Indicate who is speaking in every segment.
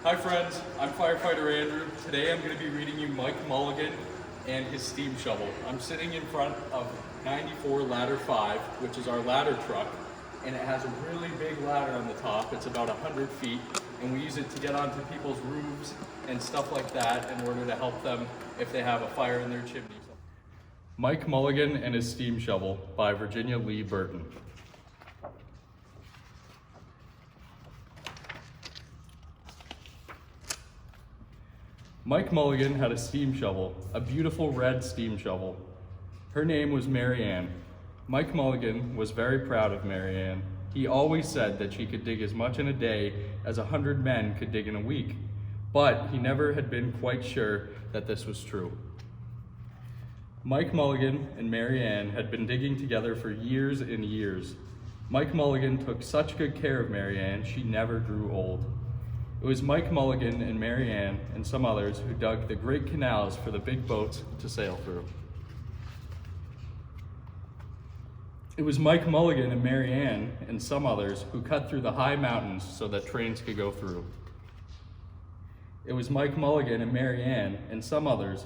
Speaker 1: Hi friends, I'm Firefighter Andrew. Today I'm going to be reading you Mike Mulligan and his steam shovel. I'm sitting in front of 94 Ladder 5, which is our ladder truck, and it has a really big ladder on the top. It's about 100 feet, and we use it to get onto people's roofs and stuff like that in order to help them if they have a fire in their chimney. Mike Mulligan and his steam shovel by Virginia Lee Burton. Mike Mulligan had a steam shovel, a beautiful red steam shovel. Her name was Mary Ann. Mike Mulligan was very proud of Mary Ann. He always said that she could dig as much in a day as 100 men could dig in a week, but he never had been quite sure that this was true. Mike Mulligan and Mary Ann had been digging together for years and years. Mike Mulligan took such good care of Mary Ann, she never grew old. It was Mike Mulligan and Mary Ann and some others who dug the great canals for the big boats to sail through. It was Mike Mulligan and Mary Ann and some others who cut through the high mountains so that trains could go through. It was Mike Mulligan and Mary Ann and some others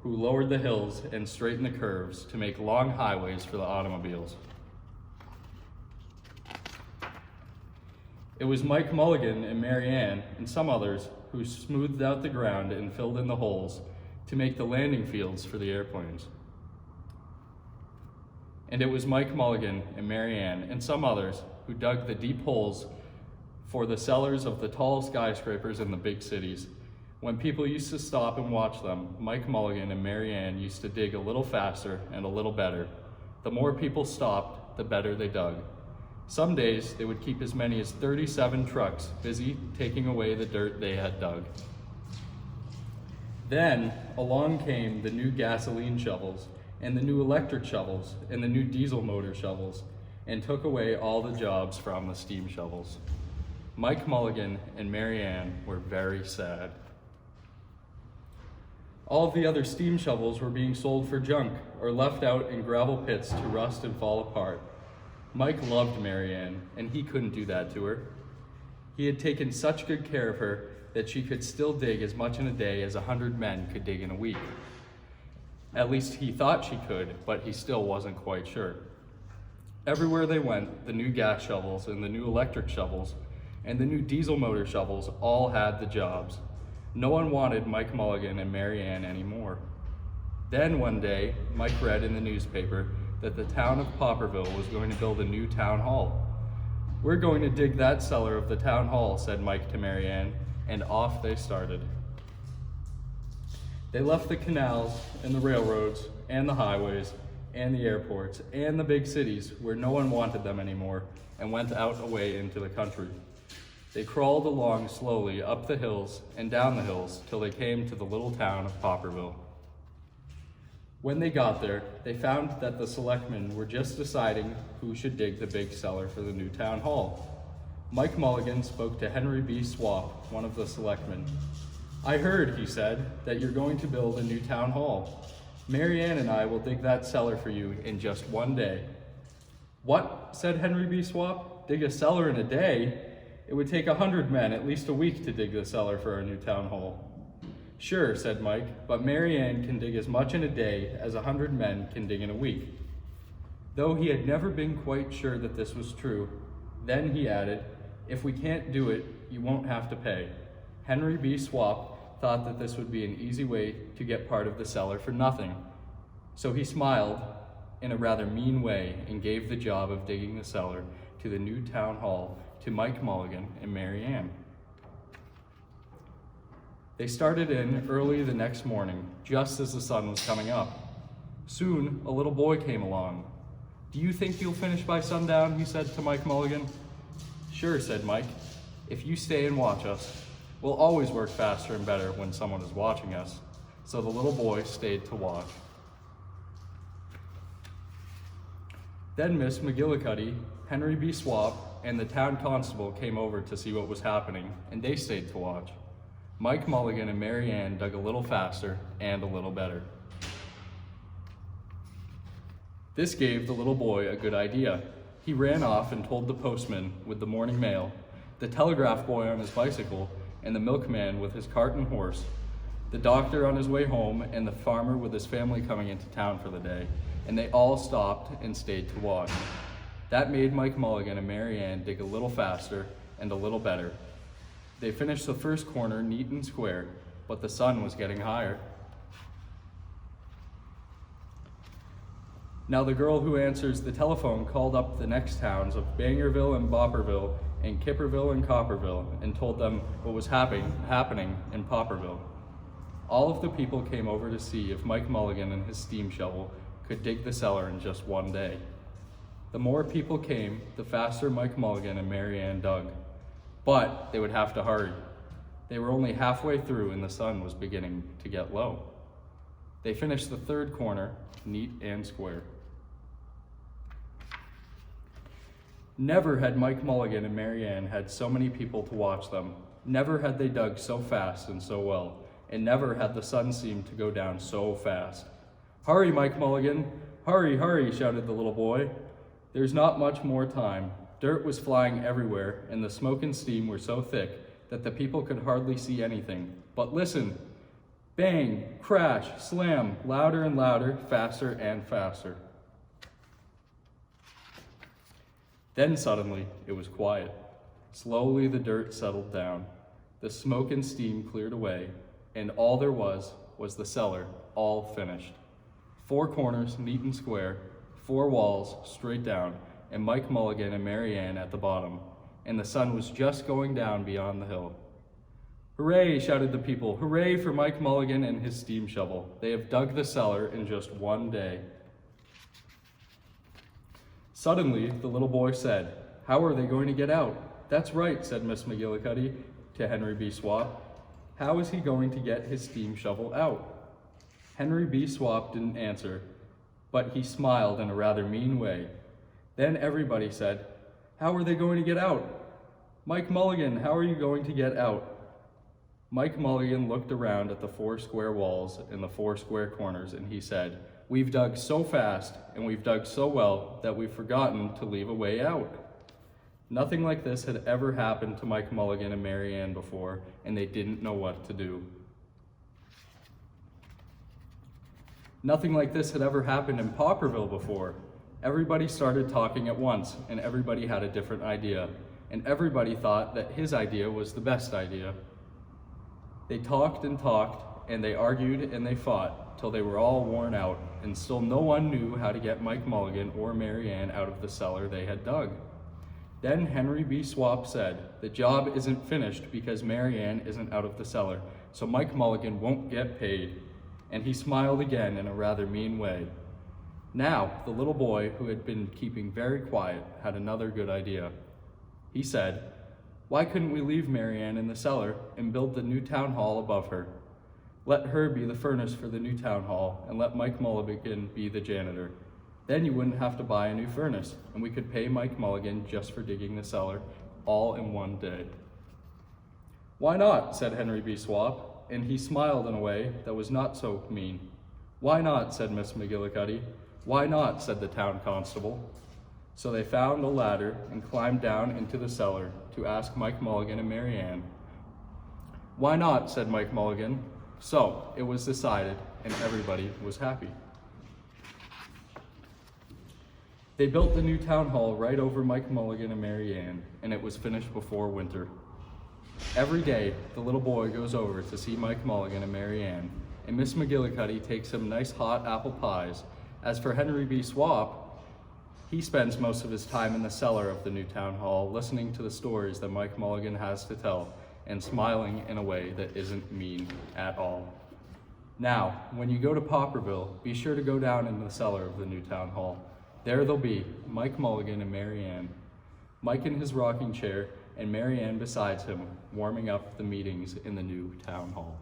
Speaker 1: who lowered the hills and straightened the curves to make long highways for the automobiles. It was Mike Mulligan and Mary Ann and some others who smoothed out the ground and filled in the holes to make the landing fields for the airplanes. And it was Mike Mulligan and Mary Ann and some others who dug the deep holes for the cellars of the tall skyscrapers in the big cities. When people used to stop and watch them, Mike Mulligan and Mary Ann used to dig a little faster and a little better. The more people stopped, the better they dug. Some days, they would keep as many as 37 trucks busy taking away the dirt they had dug. Then, along came the new gasoline shovels, and the new electric shovels, and the new diesel motor shovels, and took away all the jobs from the steam shovels. Mike Mulligan and Mary Ann were very sad. All of the other steam shovels were being sold for junk, or left out in gravel pits to rust and fall apart. Mike loved Mary Ann, and he couldn't do that to her. He had taken such good care of her that she could still dig as much in a day as 100 men could dig in a week. At least he thought she could, but he still wasn't quite sure. Everywhere they went, the new gas shovels and the new electric shovels and the new diesel motor shovels all had the jobs. No one wanted Mike Mulligan and Mary Ann anymore. Then one day, Mike read in the newspaper that the town of Popperville was going to build a new town hall. "We're going to dig that cellar of the town hall," said Mike to Mary Ann, and off they started. They left the canals and the railroads and the highways and the airports and the big cities where no one wanted them anymore and went out away into the country. They crawled along slowly up the hills and down the hills till they came to the little town of Popperville. When they got there, they found that the selectmen were just deciding who should dig the big cellar for the new town hall. Mike Mulligan spoke to Henry B. Swap, one of the selectmen. "I heard," he said, "that you're going to build a new town hall. Mary Ann and I will dig that cellar for you in just one day." "What?" said Henry B. Swap. "Dig a cellar in a day? It would take 100 men at least a week to dig the cellar for our new town hall." "Sure," said Mike, "but Mary Ann can dig as much in a day as 100 men can dig in a week." Though he had never been quite sure that this was true, then he added, "If we can't do it, you won't have to pay." Henry B. Swap thought that this would be an easy way to get part of the cellar for nothing. So he smiled in a rather mean way and gave the job of digging the cellar to the new town hall to Mike Mulligan and Mary Ann. They started in early the next morning, just as the sun was coming up. Soon, a little boy came along. "Do you think you'll finish by sundown?" he said to Mike Mulligan. "Sure," said Mike, "if you stay and watch us. We'll always work faster and better when someone is watching us." So the little boy stayed to watch. Then Miss McGillicuddy, Henry B. Swap, and the town constable came over to see what was happening, and they stayed to watch. Mike Mulligan and Mary Ann dug a little faster and a little better. This gave the little boy a good idea. He ran off and told the postman with the morning mail, the telegraph boy on his bicycle, and the milkman with his cart and horse, the doctor on his way home, and the farmer with his family coming into town for the day, and they all stopped and stayed to watch. That made Mike Mulligan and Mary Ann dig a little faster and a little better. They finished the first corner neat and square, but the sun was getting higher. Now the girl who answers the telephone called up the next towns of Bangerville and Bopperville and Kipperville and Copperville and told them what was happening in Popperville. All of the people came over to see if Mike Mulligan and his steam shovel could dig the cellar in just one day. The more people came, the faster Mike Mulligan and Mary Ann dug. But they would have to hurry. They were only halfway through and the sun was beginning to get low. They finished the third corner, neat and square. Never had Mike Mulligan and Mary Ann had so many people to watch them. Never had they dug so fast and so well, and never had the sun seemed to go down so fast. "Hurry, Mike Mulligan! Hurry, hurry!" shouted the little boy. There's not much more time. Dirt was flying everywhere, and the smoke and steam were so thick that the people could hardly see anything. But listen! Bang! Crash! Slam! Louder and louder, faster and faster. Then suddenly, it was quiet. Slowly the dirt settled down. The smoke and steam cleared away, and all there was the cellar, all finished. 4 corners, neat and square, 4 walls, straight down, and Mike Mulligan and Mary Ann at the bottom, and the sun was just going down beyond the hill. "Hooray!" shouted the people. "Hooray for Mike Mulligan and his steam shovel. They have dug the cellar in just one day." Suddenly, the little boy said, "How are they going to get out?" "That's right," said Miss McGillicuddy to Henry B. Swap. "How is he going to get his steam shovel out?" Henry B. Swap didn't answer, but he smiled in a rather mean way. Then everybody said, "How are they going to get out?" "Mike Mulligan, how are you going to get out?" Mike Mulligan looked around at the 4 square walls and the 4 square corners, and he said, "We've dug so fast and we've dug so well that we've forgotten to leave a way out." Nothing like this had ever happened to Mike Mulligan and Mary Ann before, and they didn't know what to do. Nothing like this had ever happened in Popperville before. Everybody started talking at once, and everybody had a different idea, and everybody thought that his idea was the best idea. They talked, and they argued, and they fought, till they were all worn out, and still no one knew how to get Mike Mulligan or Mary Ann out of the cellar they had dug. Then Henry B. Swap said, "The job isn't finished because Mary Ann isn't out of the cellar, so Mike Mulligan won't get paid." And he smiled again in a rather mean way. Now, the little boy, who had been keeping very quiet, had another good idea. He said, "Why couldn't we leave Mary Ann in the cellar and build the new town hall above her? Let her be the furnace for the new town hall, and let Mike Mulligan be the janitor. Then you wouldn't have to buy a new furnace, and we could pay Mike Mulligan just for digging the cellar, all in one day." "Why not?" said Henry B. Swap, and he smiled in a way that was not so mean. "Why not?" said Miss McGillicuddy. "Why not?" said the town constable. So they found a ladder and climbed down into the cellar to ask Mike Mulligan and Mary Ann. "Why not?" said Mike Mulligan. So it was decided, and everybody was happy. They built the new town hall right over Mike Mulligan and Mary Ann, and it was finished before winter. Every day, the little boy goes over to see Mike Mulligan and Mary Ann, and Miss McGillicuddy takes him nice hot apple pies. As for Henry B. Swap, he spends most of his time in the cellar of the new town hall, listening to the stories that Mike Mulligan has to tell, and smiling in a way that isn't mean at all. Now, when you go to Popperville, be sure to go down into the cellar of the new town hall. There they'll be, Mike Mulligan and Mary Ann. Mike in his rocking chair, and Mary Ann beside him, warming up the meetings in the new town hall.